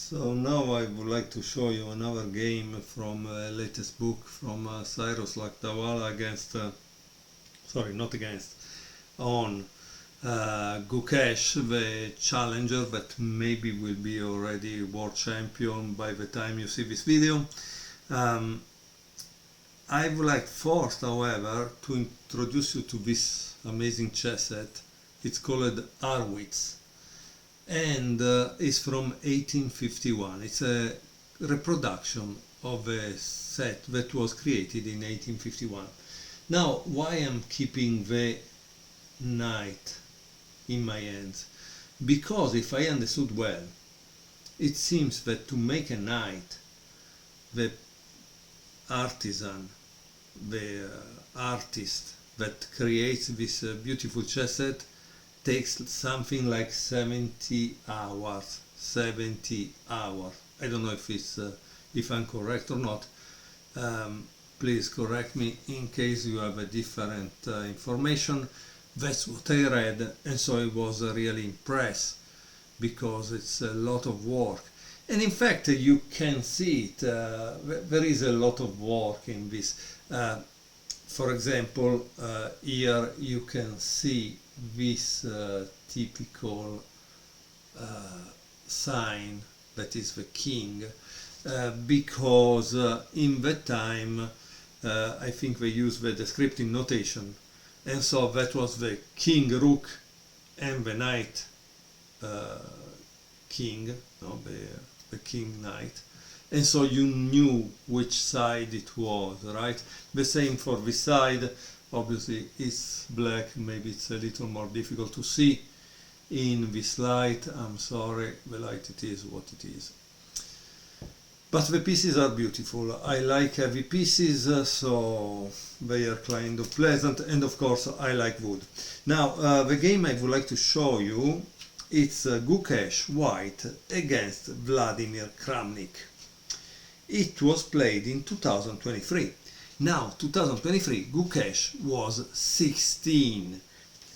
So now I would like to show you another game from latest book from Cyrus Lakdawala against, sorry, not against, on Gukesh, the challenger that maybe will be already world champion by the time you see this video. I would like first, however, to introduce you to this amazing chess set. It's called Arwitz, and it's from 1851. It's a reproduction of a set that was created in 1851. Now, why I'm keeping the knight in my hands? Because if I understood well, it seems that to make a knight, the artisan, the artist that creates this beautiful chess set takes something like 70 hours. 70 hours. I don't know if it's if I'm correct or not. Please correct me in case you have a different information. That's what I read, and so I was really impressed because it's a lot of work. And in fact, you can see it. There is a lot of work in this. For example, here you can see this typical sign that is the king, because in that time I think they used the descriptive notation, and so that was the king rook and the knight king, no, the king knight, and so you knew which side it was, right? The same for this side. Obviously it's black, maybe it's a little more difficult to see in this light. I'm sorry, the light it is what it is. But the pieces are beautiful. I like heavy pieces, so they are kind of pleasant, and of course I like wood. Now the game I would like to show you, it's Gukesh white against Vladimir Kramnik. It was played in 2023. Now, 2023, Gukesh was 16,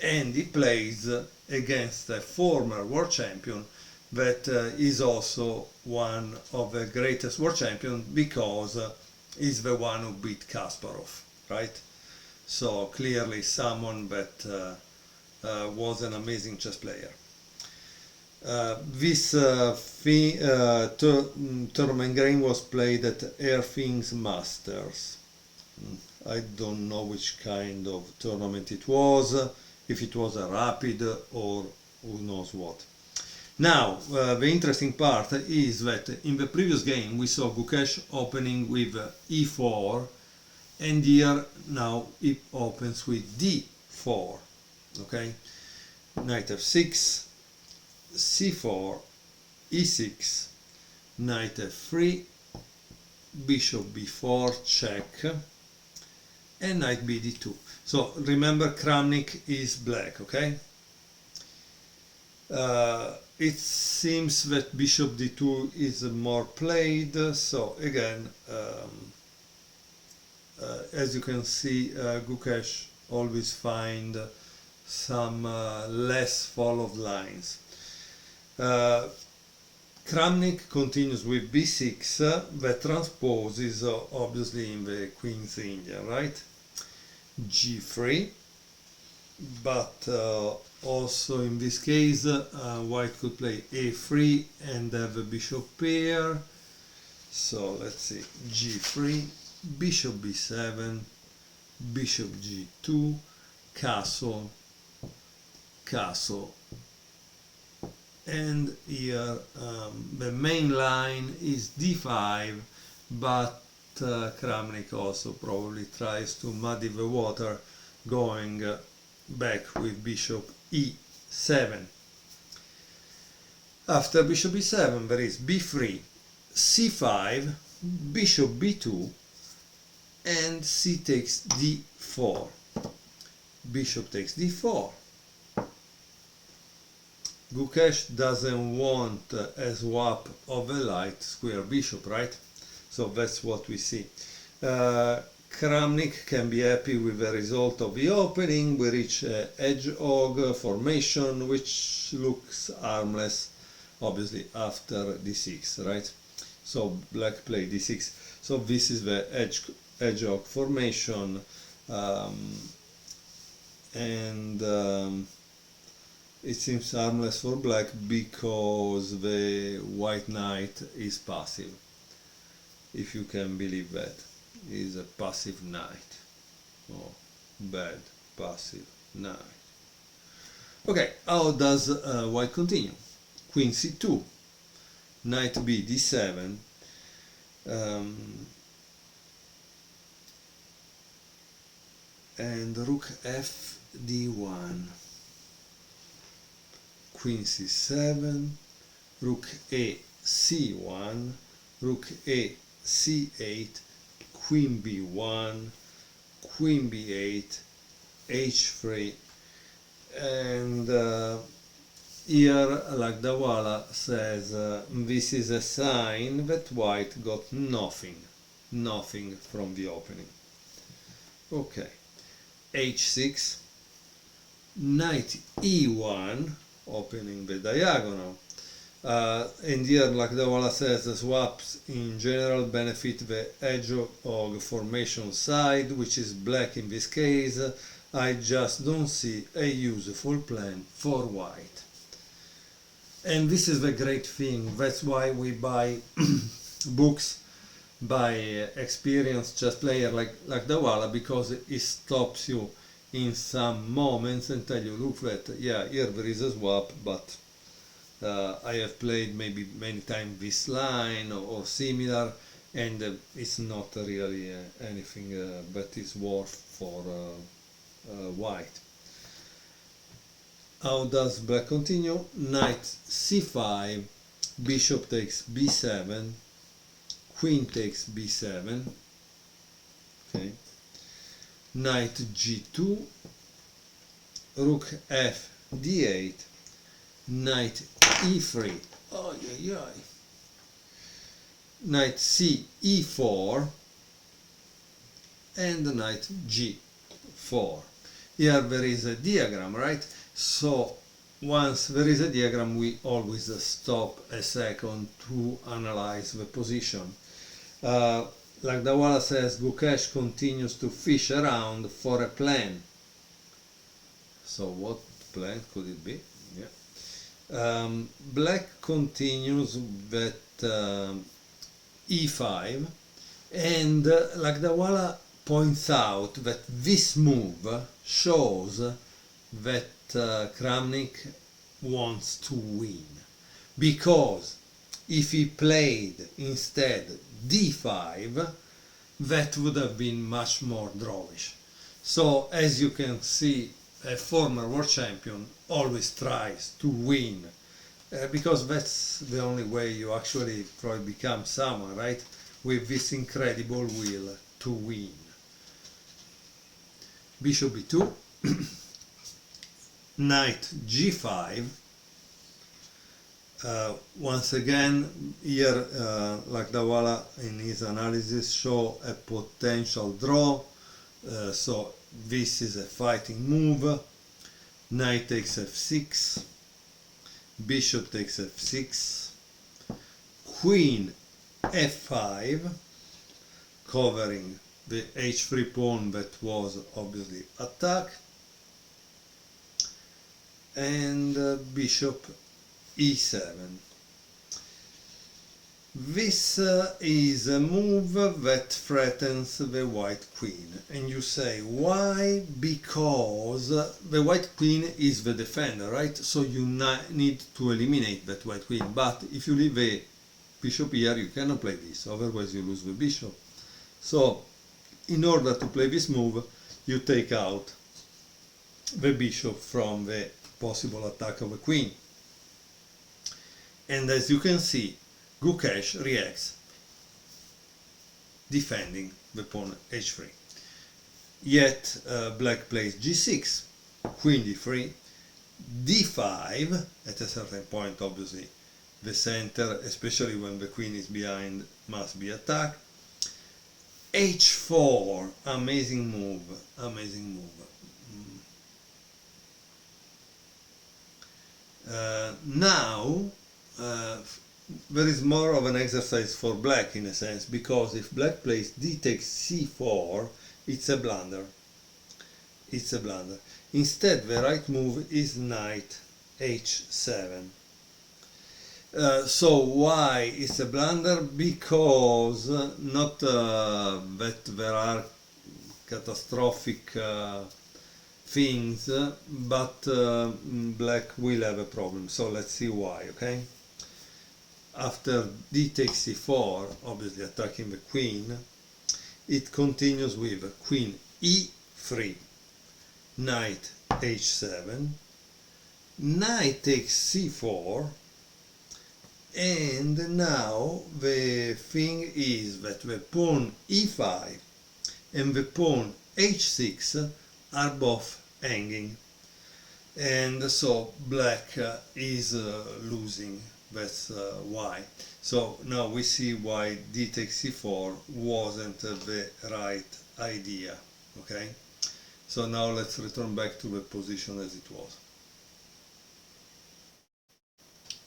and he plays against a former world champion that is also one of the greatest world champions, because he's the one who beat Kasparov, right? So clearly someone that was an amazing chess player. This tournament game was played at Airthings Masters. I don't know which kind of tournament it was, if it was a rapid or who knows what. Now, the interesting part is that in the previous game we saw Gukesh opening with e4, and here now it opens with d4, okay? Knight f6, c4, e6, knight f3, bishop b4, check, and knight bd2. So remember, Kramnik is black, okay? It seems that bishop d2 is more played, so again, as you can see, Gukesh always find some less followed lines. Kramnik continues with b6, that transposes obviously in the Queen's India, right? g3, but also in this case white could play a3 and have a bishop pair. So let's see, g3, bishop b7, bishop g2, castle, castle, and here the main line is d5, but Kramnik also probably tries to muddy the water, going back with bishop e7. After bishop e7 there is b3, c5, bishop b2, and c takes d4. Bishop takes d4. Gukesh doesn't want a swap of a light square bishop, right? So that's what we see. Kramnik can be happy with the result of the opening. We reach a hedgehog formation, which looks harmless obviously after d6, right? So black play d6. So this is the hedgehog formation, and it seems harmless for black because the white knight is passive, if you can believe that. Is a passive knight. Oh, bad passive knight. Okay, how does white continue? Queen c2, knight b d7, and rook f d1, queen c7, rook a c1, rook a c8, queen b1, queen b8, h3, and here Lakdawala says this is a sign that white got nothing from the opening. Okay, h6, knight e1, opening the diagonal. And here Lakdawala says the swaps in general benefit the hedgehog formation side, which is black in this case. I just don't see a useful plan for white. And this is the great thing. That's why we buy books by experienced chess player like Lakdawala, because it stops you in some moments and tell you, look, that yeah, here there is a swap, but I have played maybe many times this line or similar, and it's not really anything that is worth for white. How does black continue? Knight c5, bishop takes b7, queen takes b7, okay. Knight g2, rook f d8, knight e3, oh, yeah, yeah. Knight c e4, and knight g4. Here there is a diagram, right? So once there is a diagram, we always stop a second to analyze the position. Lakdawala says Gukesh continues to fish around for a plan. So what plan could it be? Yeah. Black continues that e5, and Lakdawala points out that this move shows that Kramnik wants to win, because if he played instead d5, that would have been much more drawish. So as you can see, a former world champion always tries to win, because that's the only way you actually probably become someone, right? With this incredible will to win. Bishop b2, knight g5. Once again, here Lakdawala in his analysis show a potential draw, so this is a fighting move. Knight takes f6, bishop takes f6, queen f5, covering the h3 pawn that was obviously attacked, and bishop e7. This is a move that threatens the white queen, and you say why? Because the white queen is the defender, right? So you need to eliminate that white queen, but if you leave the bishop here, you cannot play this, otherwise you lose the bishop. So in order to play this move, you take out the bishop from the possible attack of the queen. And as you can see, Gukesh reacts defending the pawn h3. Yet black plays g6, queen d3, d5. At a certain point, obviously, the center, especially when the queen is behind, must be attacked. h4, amazing move, amazing move. Now there is more of an exercise for black in a sense, because if black plays d takes c4, it's a blunder. It's a blunder. Instead, the right move is knight h7. So why it's a blunder? Because not that there are catastrophic things, but black will have a problem. So let's see why, okay? After d takes c4, obviously attacking the queen, it continues with queen e3, knight h7, knight takes c4, and now the thing is that the pawn e5 and the pawn h6 are both hanging, and so black is losing. That's why. So now we see why d takes c4 wasn't the right idea. Okay, so now let's return back to the position as it was.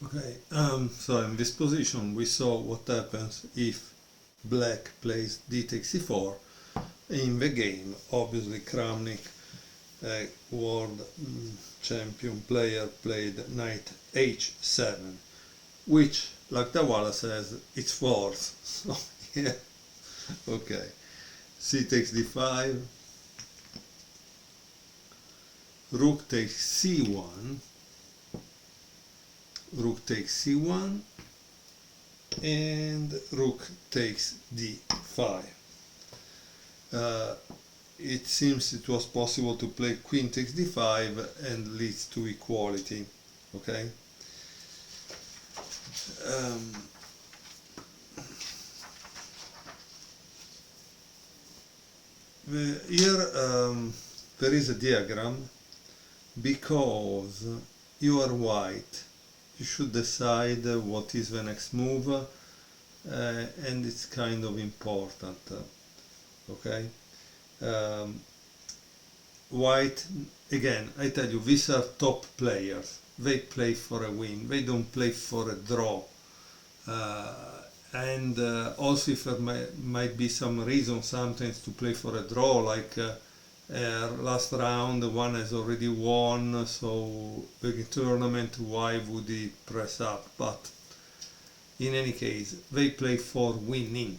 Okay, so in this position we saw what happens if black plays d takes c4. In the game, obviously Kramnik, world champion player, played knight h7, which Lakdawala says it's fourth. So yeah, okay. C takes d5, rook takes c1, rook takes c1, and rook takes d5. It seems it was possible to play queen takes d5 and leads to equality. Okay. Here there is a diagram, because you are white. You should decide what is the next move, and it's kind of important. Okay. White, again, I tell you, these are top players. They play for a win. They don't play for a draw. And also, if there might be some reason sometimes to play for a draw, like last round one has already won, so big tournament, why would he press up? But in any case, they play for winning.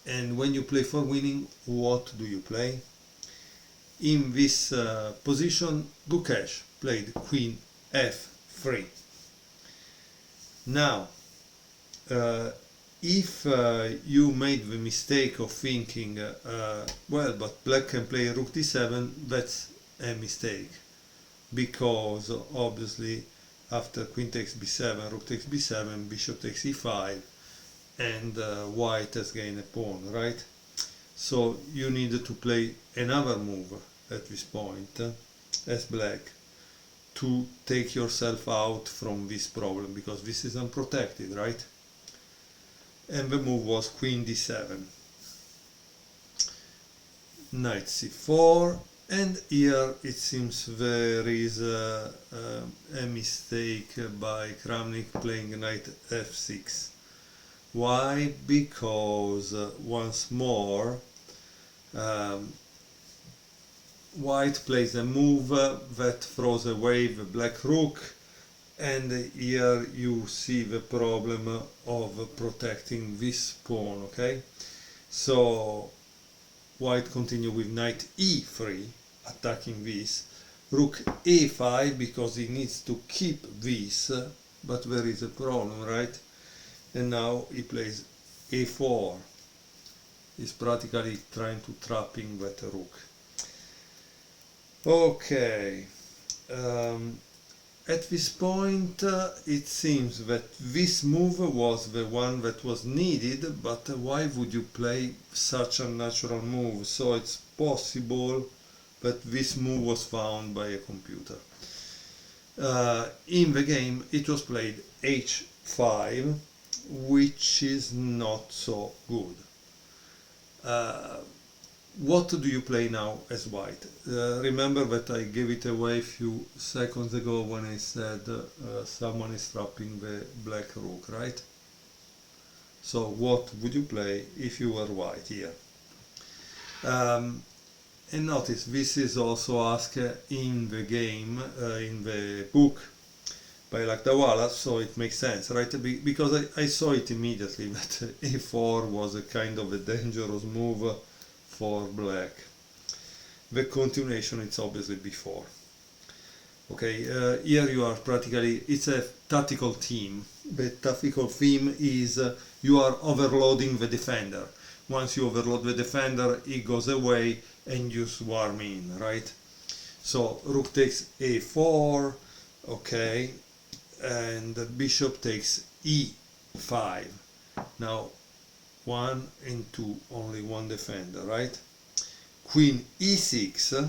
And when you play for winning, what do you play? In this position, Gukesh played queen f3. Now, if you made the mistake of thinking, well, but black can play rook d7, that's a mistake, because obviously after queen takes b7, rook takes b7, bishop takes e5, and white has gained a pawn, right? So you need to play another move at this point as black to take yourself out from this problem, because this is unprotected, right? And the move was queen d7, knight c4, and here it seems there is a mistake by Kramnik playing knight f6. Why? Because once more white plays a move that throws away the black rook, and here you see the problem of protecting this pawn. Okay, so white continue with knight e3, attacking this, rook a5, because he needs to keep this, but there is a problem, right? And now he plays a4. He's practically trying to trapping that rook. Okay, at this point it seems that this move was the one that was needed, but why would you play such a natural move? So it's possible that this move was found by a computer. In the game it was played h5, which is not so good. what do you play now as white? Remember that I gave it away a few seconds ago when I said someone is trapping the black rook, right? So what would you play if you were white here? And notice this is also asked in the game, in the book by Lakdawala, so it makes sense, right? Because I saw it immediately that a4 was a kind of a dangerous move for black. The continuation is obviously b4. Okay, here you are practically, it's a tactical theme. The tactical theme is you are overloading the defender. Once you overload the defender, he goes away and you swarm in, right? So rook takes a4, okay, and the bishop takes e5. Now 1 and 2, only one defender, right? Queen e6,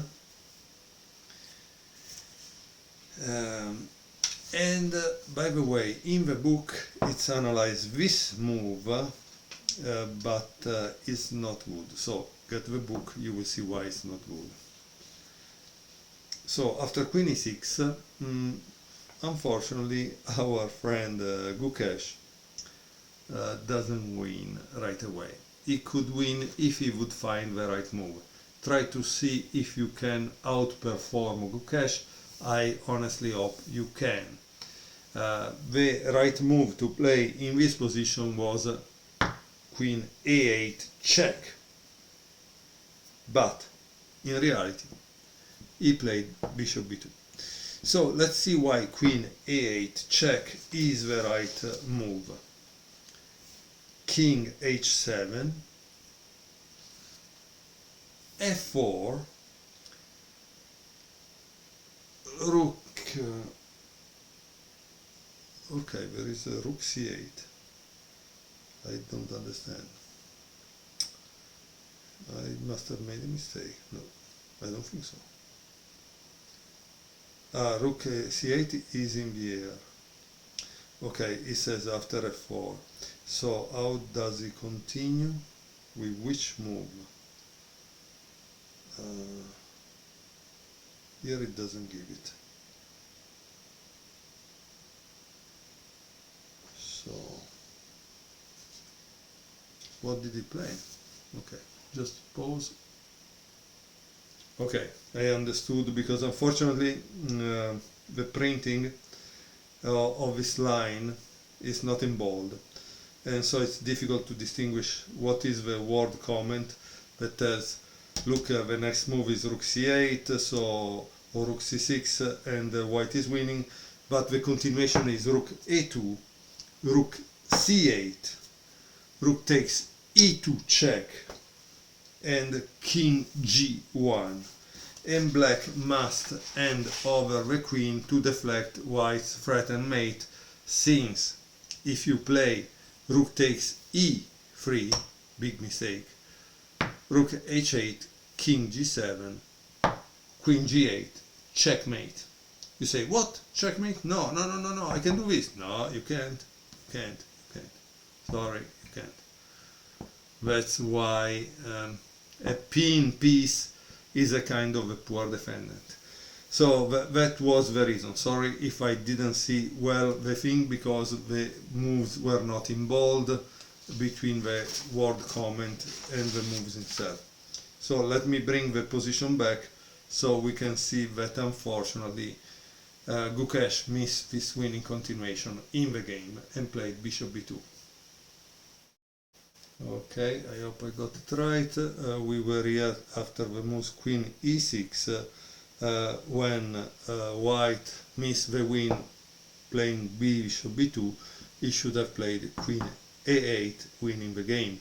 and by the way, in the book it's analyzed this move, but it's not good. So get the book, you will see why it's not good. So after queen e6, unfortunately our friend Gukesh doesn't win right away. He could win if he would find the right move. Try to see if you can outperform Gukesh. I honestly hope you can. The right move to play in this position was queen a8 check. But in reality he played bishop b2. So let's see why queen a8 check is the right move. King h7, f4, rook, okay, there is a rook c8. I don't understand. I must have made a mistake. No, I don't think so. Rook c8 is in the air. Okay, it says after f4. So how does he continue? With which move? Here it doesn't give it. So what did he play? Okay, just pause. Okay, I understood, because unfortunately the printing of this line is not in bold, and so it's difficult to distinguish what is the word comment that says, look, the next move is rook c8, so, or rook c6, and white is winning, but the continuation is rook a2, rook c8, rook takes e2 check, and king g1, and black must hand over the queen to deflect white's threatened mate, since if you play rook takes e3, big mistake, rook h8, king g7, queen g8, checkmate. You say, what? Checkmate? No, I can do this. No, you can't. Sorry, you can't. That's why a pin piece is a kind of a poor defendant. So that was the reason. Sorry if I didn't see well the thing, because the moves were not in bold between the word comment and the moves itself. So let me bring the position back so we can see that unfortunately Gukesh missed this winning continuation in the game and played bishop b2. Okay, I hope I got it right. We were here after the move queen e6 when white missed the win playing bishop b2. He should have played queen a8, winning the game.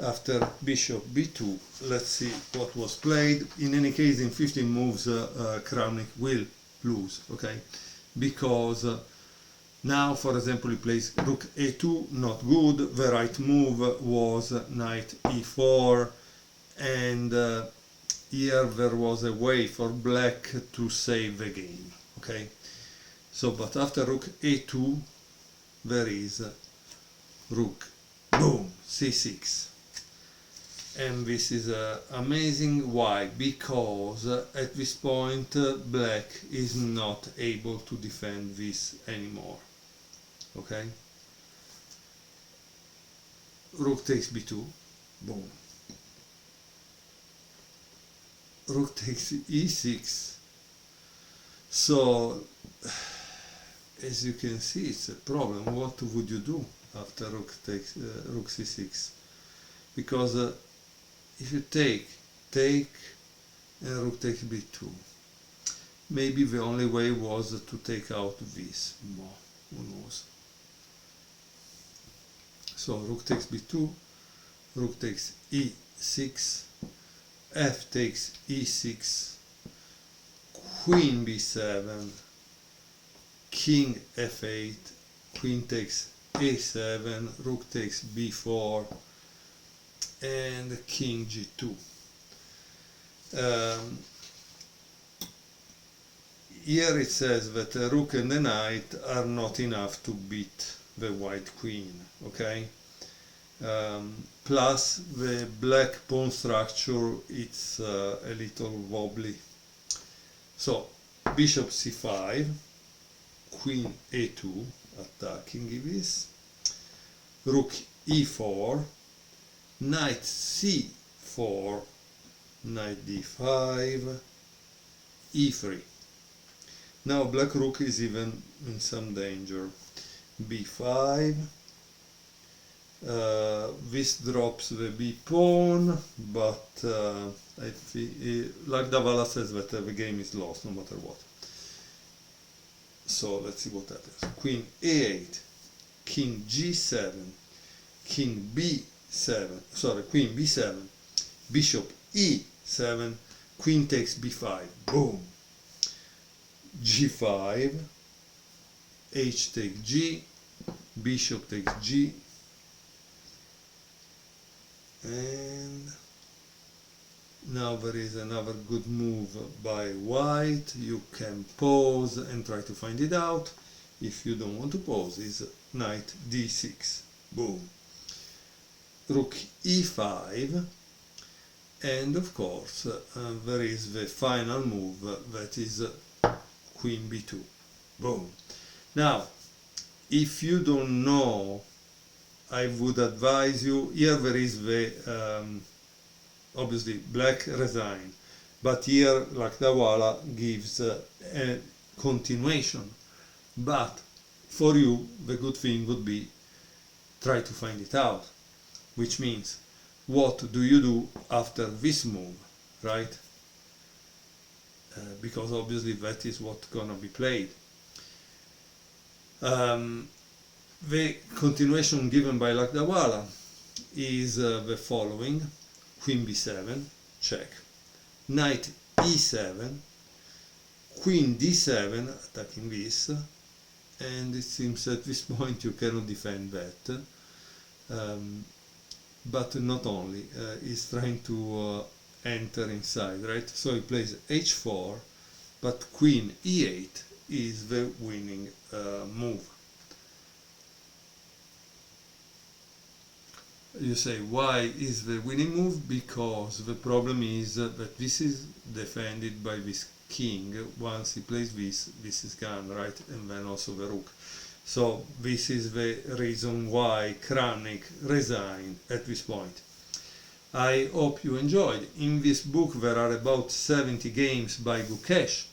After bishop b2, let's see what was played. In any case, in 15 moves Kramnik will lose, okay, because now, for example, he plays rook a2, not good. The right move was knight e4, and here there was a way for black to save the game, okay. So, but after rook a2, there is rook, boom, c6. And this is amazing. Why? Because at this point black is not able to defend this anymore. Okay? Rook takes b2, boom. Rook takes e6. So, as you can see, it's a problem. What would you do after rook takes rook c6? Because if you take, and rook takes b2, maybe the only way was to take out this. Who knows? So rook takes b2, rook takes e6, f takes e6, queen b7, king f8, queen takes a7, rook takes b4, and king g2. Here it says that the rook and the knight are not enough to beat the white queen, okay? Plus the black pawn structure, it's a little wobbly. So bishop c5, queen a2, attacking this, rook e4, knight c4, knight d5, e3. Now black rook is even in some danger. b5, this drops the b pawn, but I think Lakdawala says that the game is lost no matter what. So let's see what happens. Queen a8, king g7, king b7, sorry, queen b7, bishop e7, queen takes b5, boom. g5, h takes g, bishop takes g, and now there is another good move by white. You can pause and try to find it out. If you don't want to pause, is knight d6, boom. Rook e5, and of course there is the final move, that is queen b2, boom. Now if you don't know, I would advise you, here there is the obviously black resign, but here Lakdawala gives a continuation. But for you the good thing would be try to find it out, which means what do you do after this move, right? Because obviously that is what's gonna be played. The continuation given by Lakdawala is the following: queen b7, check, knight e7, queen d7, attacking this, and it seems at this point you cannot defend that. But not only, he's trying to enter inside, right? So he plays h4, but queen e8 is the winning move. You say, why is the winning move? Because the problem is that this is defended by this king. Once he plays this, this is gone, right? And then also the rook. So this is the reason why Kranich resigned at this point. I hope you enjoyed. In this book there are about 70 games by Gukesh.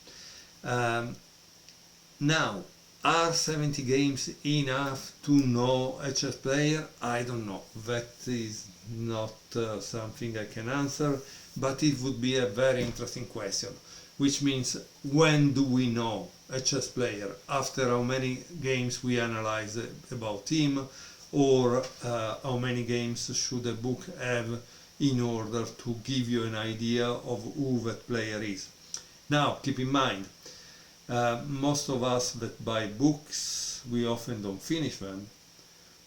Now, are 70 games enough to know a chess player? I don't know. That is not something I can answer, but it would be a very interesting question. Which means, when do we know a chess player? After how many games we analyze about him, or how many games should a book have in order to give you an idea of who that player is? Now, keep in mind, most of us that buy books, we often don't finish them,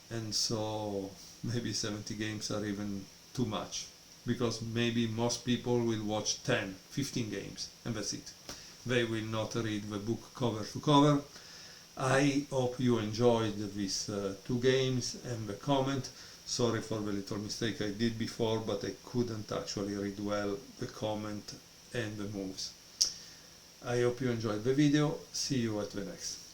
and so maybe 70 games are even too much, because maybe most people will watch 10, 15 games, and that's it. They will not read the book cover to cover. I hope you enjoyed these 2 games and the comment. Sorry for the little mistake I did before, but I couldn't actually read well the comment and the moves. I hope you enjoyed the video. See you at the next.